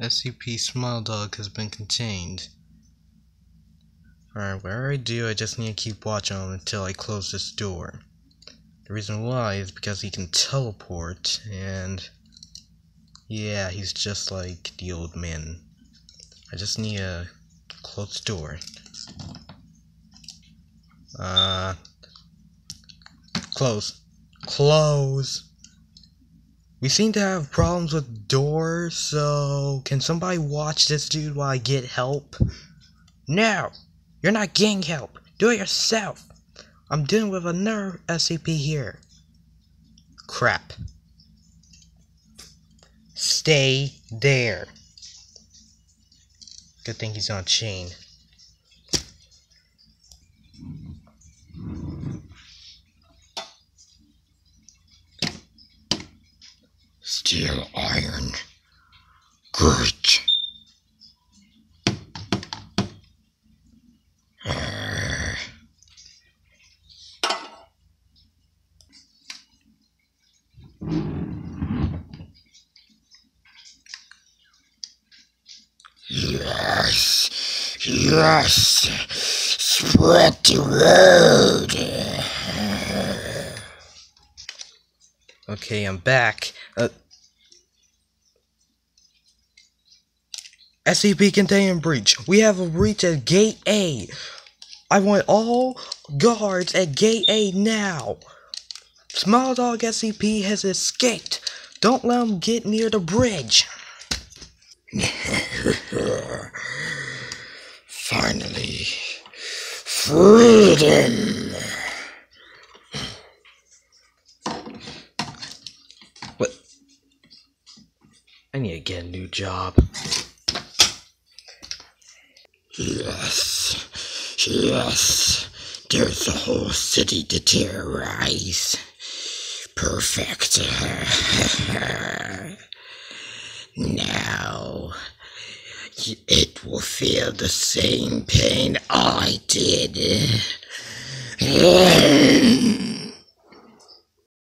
SCP Small Dog has been contained. Alright, whatever I do, I just need to keep watch on him until I close this door. The reason why is because he can teleport, and yeah, he's just like the old man. I just need a closed door. Close. Close! We seem to have problems with doors, so can somebody watch this dude while I get help? No! You're not getting help! Do it yourself! I'm dealing with another SCP here. Crap. Stay there. Good thing he's on chain. Steel iron. Good. Yes. Yes. Spread the road. Okay, I'm back. SCP containment breach. We have a breach at Gate A. I want all guards at Gate A now. Small Dog SCP has escaped. Don't let him get near the bridge. Finally. Freedom. What? I need to get a new job. Yes. Yes. There's a whole city to terrorize. Perfect. Now, it will feel the same pain I did.